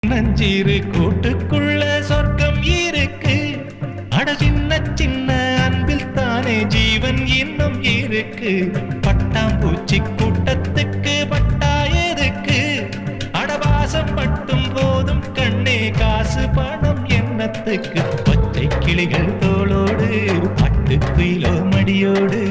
நஞ்சீரு கூட்டுக்குள்ள சொர்க்கம் இருக்கு. அட சின்ன சின்ன அன்பில் தானே ஜீவன் இன்னும் இருக்கு. பட்டாம்பூச்சி கூட்டத்துக்கு பட்டா எதுக்கு? அடவாசம் மட்டும் போதும் கண்ணே, காசு பணம் என்னத்துக்கு? பச்சை கிளிகள் தோளோடு பட்டுக்குயிலோ மடியோடு